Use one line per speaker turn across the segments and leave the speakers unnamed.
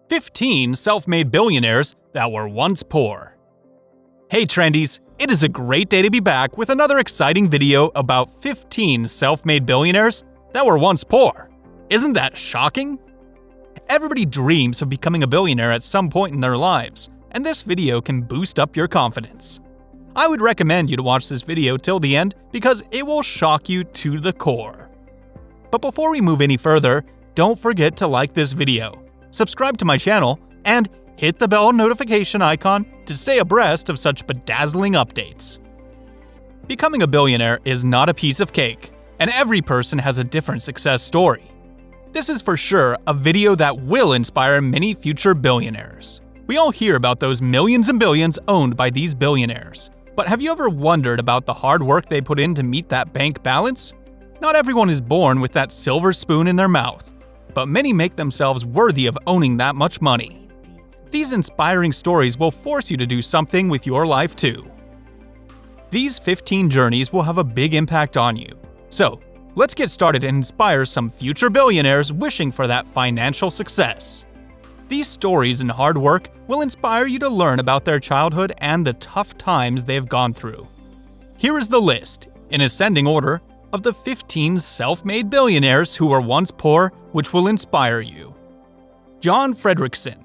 15 self-made billionaires that were once poor. Hey trendies, it is a great day to be back with another exciting video about 15 self-made billionaires that were once poor. Isn't that shocking? Everybody dreams of becoming a billionaire at some point in their lives, and this video can boost up your confidence. I would recommend you to watch this video till the end because it will shock you to the core. But before we move any further, don't forget to like this video, subscribe to my channel, and hit the bell notification icon to stay abreast of such bedazzling updates. Becoming a billionaire is not a piece of cake, and every person has a different success story. This is for sure a video that will inspire many future billionaires. We all hear about those millions and billions owned by these billionaires, but have you ever wondered about the hard work they put in to meet that bank balance? Not everyone is born with that silver spoon in their mouth, but many make themselves worthy of owning that much money. These inspiring stories will force you to do something with your life too. These 15 journeys will have a big impact on you. So, let's get started and inspire some future billionaires wishing for that financial success. These stories and hard work will inspire you to learn about their childhood and the tough times they have gone through. Here is the list, in ascending order, of the 15 self-made billionaires who were once poor, which will inspire you. John Frederickson,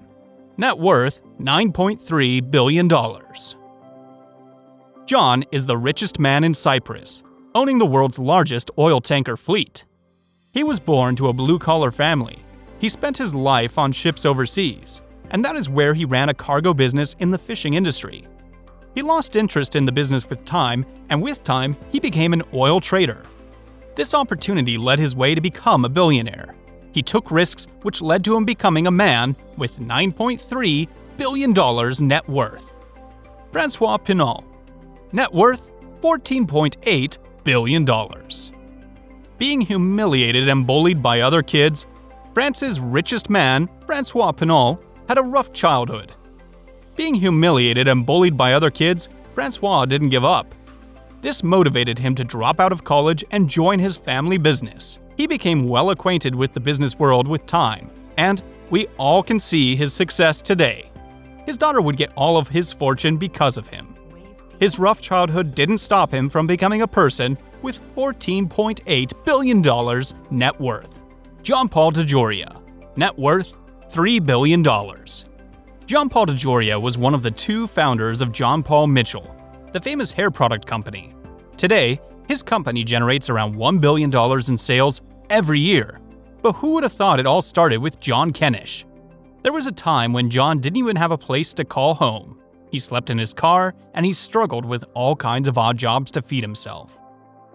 net worth $9.3 billion. John is the richest man in Cyprus, owning the world's largest oil tanker fleet. He was born to a blue-collar family. He spent his life on ships overseas, and that is where he ran a cargo business in the fishing industry. He lost interest in the business with time, and with time, he became an oil trader. This opportunity led his way to become a billionaire. He took risks which led to him becoming a man with $9.3 billion net worth. Francois Pinault, net worth $14.8 billion. Being humiliated and bullied by other kids, France's richest man, Francois Pinault, had a rough childhood. Being humiliated and bullied by other kids, Francois didn't give up. This motivated him to drop out of college and join his family business. He became well acquainted with the business world with time, and we all can see his success today. His daughter would get all of his fortune because of him. His rough childhood didn't stop him from becoming a person with $14.8 billion net worth. Jean-Paul DeJoria, net worth $3 billion. Jean-Paul DeJoria was one of the two founders of John Paul Mitchell, the famous hair product company. Today, his company generates around $1 billion in sales every year. But who would have thought it all started with John Kenish? There was a time when John didn't even have a place to call home. He slept in his car, and he struggled with all kinds of odd jobs to feed himself.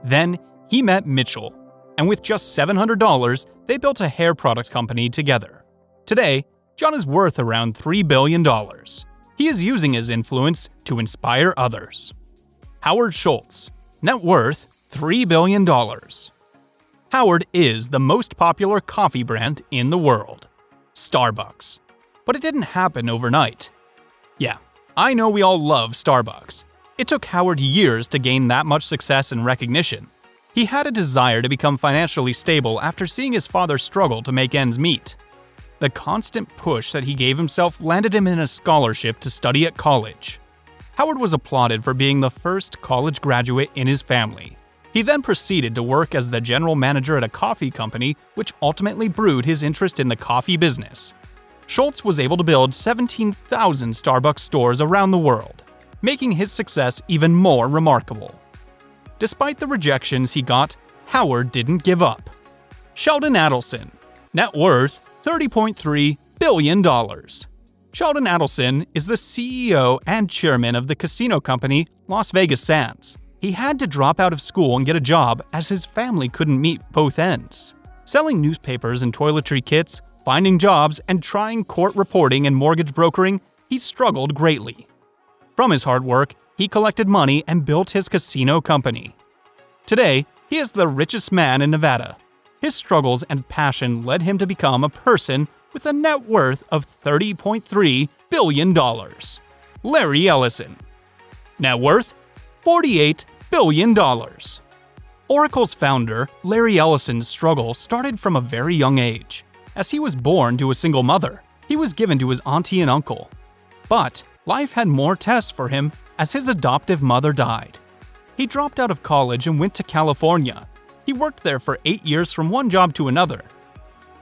Then, he met Mitchell, and with just $700, they built a hair product company together. Today, John is worth around $3 billion. He is using his influence to inspire others. Howard Schultz, net worth $3 billion. Howard is the most popular coffee brand in the world, Starbucks. But it didn't happen overnight. Yeah, I know we all love Starbucks. It took Howard years to gain that much success and recognition. He had a desire to become financially stable after seeing his father struggle to make ends meet. The constant push that he gave himself landed him in a scholarship to study at college. Howard was applauded for being the first college graduate in his family. He then proceeded to work as the general manager at a coffee company, which ultimately brewed his interest in the coffee business. Schultz was able to build 17,000 Starbucks stores around the world, making his success even more remarkable. Despite the rejections he got, Howard didn't give up. Sheldon Adelson, net worth $30.3 billion. Sheldon Adelson is the CEO and chairman of the casino company Las Vegas Sands. He had to drop out of school and get a job as his family couldn't meet both ends. Selling newspapers and toiletry kits, finding jobs, and trying court reporting and mortgage brokering, he struggled greatly. From his hard work, he collected money and built his casino company. Today, he is the richest man in Nevada. His struggles and passion led him to become a person with a net worth of $30.3 billion. Larry Ellison, net worth $48 billion. Oracle's founder, Larry Ellison's struggle started from a very young age, as he was born to a single mother. He was given to his auntie and uncle. But life had more tests for him as his adoptive mother died. He dropped out of college and went to California. He worked there for 8 years from one job to another.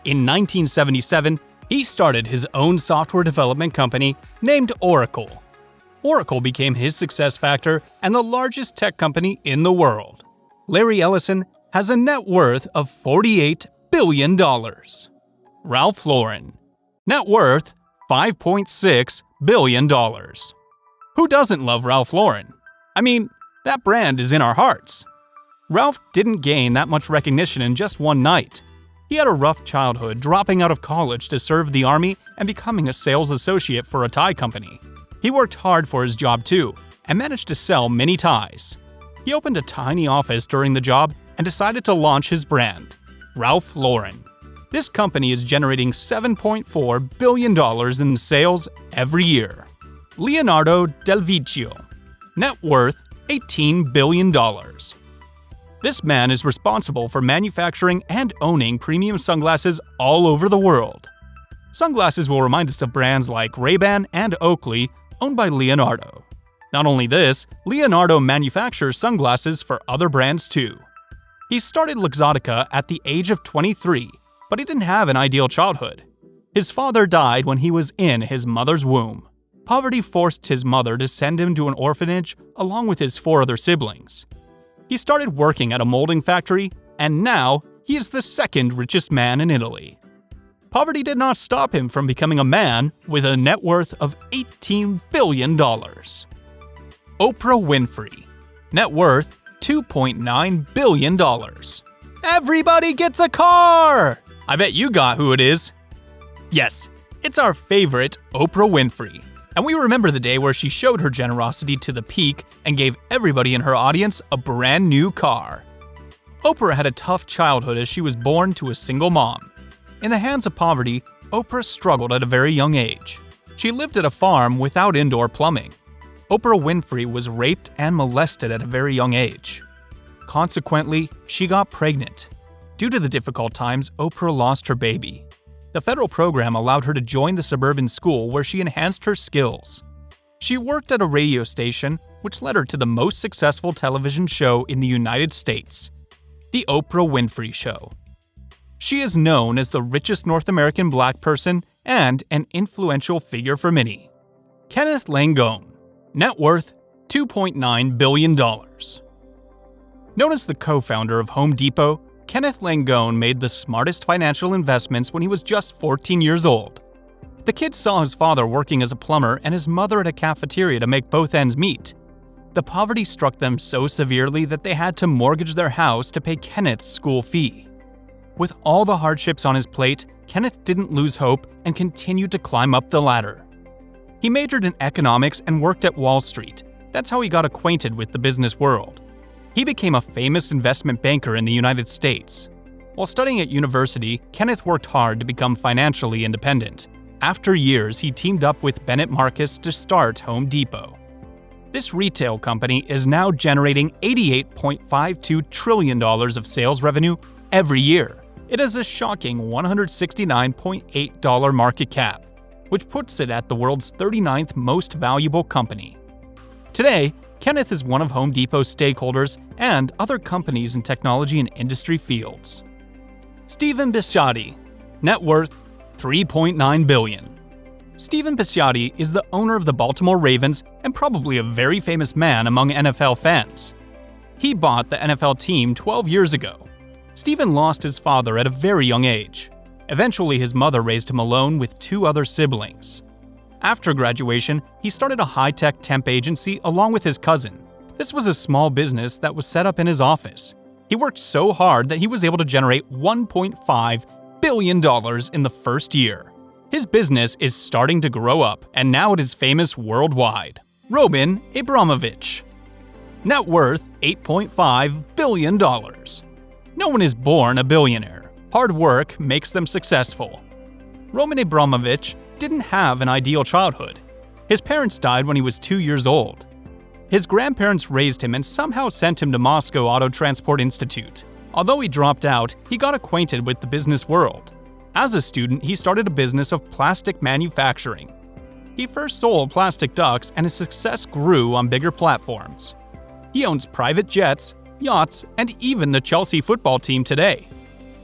In 1977, he started his own software development company named Oracle. Oracle became his success factor and the largest tech company in the world. Larry Ellison has a net worth of $48 billion. Ralph Lauren, net worth $5.6 billion. Who doesn't love Ralph Lauren? I mean, that brand is in our hearts. Ralph didn't gain that much recognition in just one night. He had a rough childhood, dropping out of college to serve the army and becoming a sales associate for a tie company. He worked hard for his job too, and managed to sell many ties. He opened a tiny office during the job and decided to launch his brand, Ralph Lauren. This company is generating $7.4 billion in sales every year. Leonardo Del Vecchio, net worth $18 billion. This man is responsible for manufacturing and owning premium sunglasses all over the world. Sunglasses will remind us of brands like Ray-Ban and Oakley, owned by Leonardo. Not only this, Leonardo manufactures sunglasses for other brands too. He started Luxottica at the age of 23, but he didn't have an ideal childhood. His father died when he was in his mother's womb. Poverty forced his mother to send him to an orphanage along with his 4 other siblings. He started working at a molding factory, and now he is the second richest man in Italy. Poverty did not stop him from becoming a man with a net worth of $18 billion. Oprah Winfrey, net worth $2.9 billion. Everybody gets a car! I bet you got who it is. Yes, it's our favorite Oprah Winfrey. And we remember the day where she showed her generosity to the peak and gave everybody in her audience a brand new car. Oprah had a tough childhood as she was born to a single mom. In the hands of poverty, Oprah struggled at a very young age. She lived at a farm without indoor plumbing. Oprah Winfrey was raped and molested at a very young age. Consequently, she got pregnant. Due to the difficult times, Oprah lost her baby. The federal program allowed her to join the suburban school where she enhanced her skills. She worked at a radio station, which led her to the most successful television show in the United States, The Oprah Winfrey Show. She is known as the richest North American black person and an influential figure for many. Kenneth Langone, net worth $2.9 billion. Known as the co-founder of Home Depot, Kenneth Langone made the smartest financial investments when he was just 14 years old. The kid saw his father working as a plumber and his mother at a cafeteria to make both ends meet. The poverty struck them so severely that they had to mortgage their house to pay Kenneth's school fee. With all the hardships on his plate, Kenneth didn't lose hope and continued to climb up the ladder. He majored in economics and worked at Wall Street. That's how he got acquainted with the business world. He became a famous investment banker in the United States. While studying at university, Kenneth worked hard to become financially independent. After years, he teamed up with Bennett Marcus to start Home Depot. This retail company is now generating $88.52 trillion of sales revenue every year. It has a shocking $169.8 market cap, which puts it at the world's 39th most valuable company. Today, Kenneth is one of Home Depot's stakeholders and other companies in technology and industry fields. Stephen Bisciotti, net worth $3.9 billion. Stephen Bisciotti is the owner of the Baltimore Ravens and probably a very famous man among NFL fans. He bought the NFL team 12 years ago. Stephen lost his father at a very young age. Eventually, his mother raised him alone with 2 other siblings. After graduation, he started a high-tech temp agency along with his cousin. This was a small business that was set up in his office. He worked so hard that he was able to generate $1.5 billion in the first year. His business is starting to grow up, and now it is famous worldwide. Roman Abramovich, net worth $8.5 billion. No one is born a billionaire. Hard work makes them successful. Roman Abramovich didn't have an ideal childhood. His parents died when he was 2 years old. His grandparents raised him and somehow sent him to Moscow Auto Transport Institute. Although he dropped out, he got acquainted with the business world. As a student, he started a business of plastic manufacturing. He first sold plastic ducks, and his success grew on bigger platforms. He owns private jets, yachts, and even the Chelsea football team today.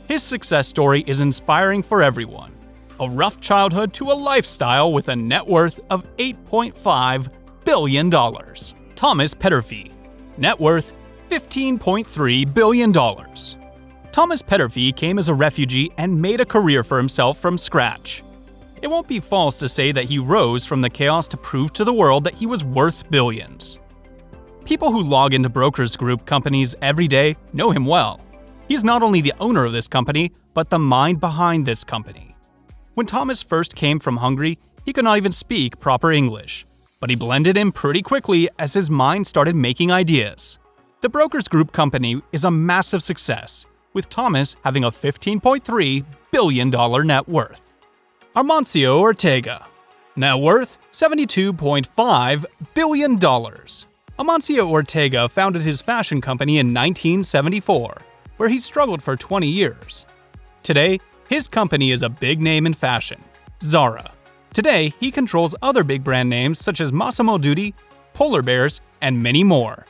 His success story is inspiring for everyone. A rough childhood to a lifestyle with a net worth of $8.5 billion. Thomas Peterffy. Net worth $15.3 billion. Thomas Peterffy came as a refugee and made a career for himself from scratch. It won't be false to say that he rose from the chaos to prove to the world that he was worth billions. People who log into Brokers Group companies every day know him well. He's not only the owner of this company, but the mind behind this company. When Thomas first came from Hungary, he could not even speak proper English, but he blended in pretty quickly as his mind started making ideas. The Brokers Group company is a massive success, with Thomas having a $15.3 billion net worth. Amancio Ortega. Net worth $72.5 billion. Amancio Ortega founded his fashion company in 1974, where he struggled for 20 years. Today, his company is a big name in fashion, Zara. Today, he controls other big brand names such as Massimo Dutti, Polar Bears, and many more.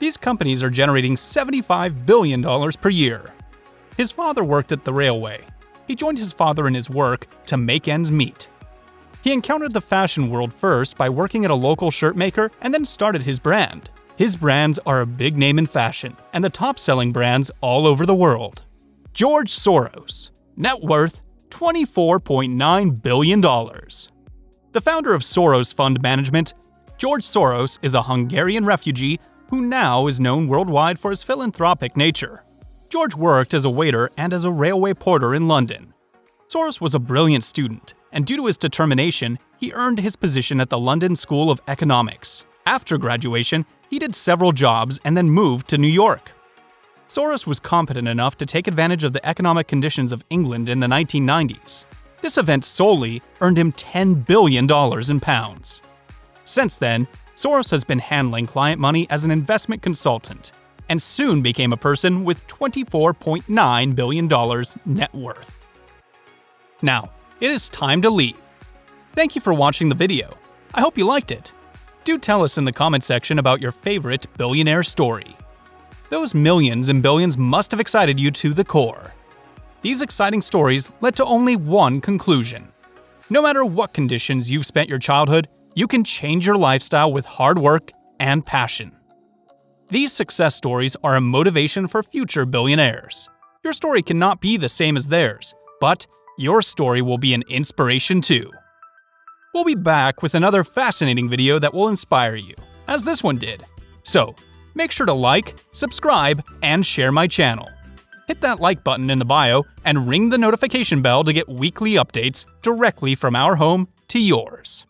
These companies are generating $75 billion per year. His father worked at the railway. He joined his father in his work to make ends meet. He encountered the fashion world first by working at a local shirt maker and then started his brand. His brands are a big name in fashion and the top-selling brands all over the world. George Soros. Net worth $24.9 billion. The founder of Soros Fund Management, George Soros is a Hungarian refugee who now is known worldwide for his philanthropic nature. George worked as a waiter and as a railway porter in London. Soros was a brilliant student, and due to his determination, he earned his position at the London School of Economics. After graduation, he did several jobs and then moved to New York. Soros was competent enough to take advantage of the economic conditions of England in the 1990s. This event solely earned him $10 billion in pounds. Since then, Soros has been handling client money as an investment consultant, and soon became a person with $24.9 billion net worth. Now, it is time to leave. Thank you for watching the video. I hope you liked it. Do tell us in the comment section about your favorite billionaire story. Those millions and billions must have excited you to the core. These exciting stories led to only one conclusion. No matter what conditions you've spent your childhood, you can change your lifestyle with hard work and passion. These success stories are a motivation for future billionaires. Your story cannot be the same as theirs, but your story will be an inspiration too. We'll be back with another fascinating video that will inspire you, as this one did. So, make sure to like, subscribe, and share my channel. Hit that like button in the bio and ring the notification bell to get weekly updates directly from our home to yours.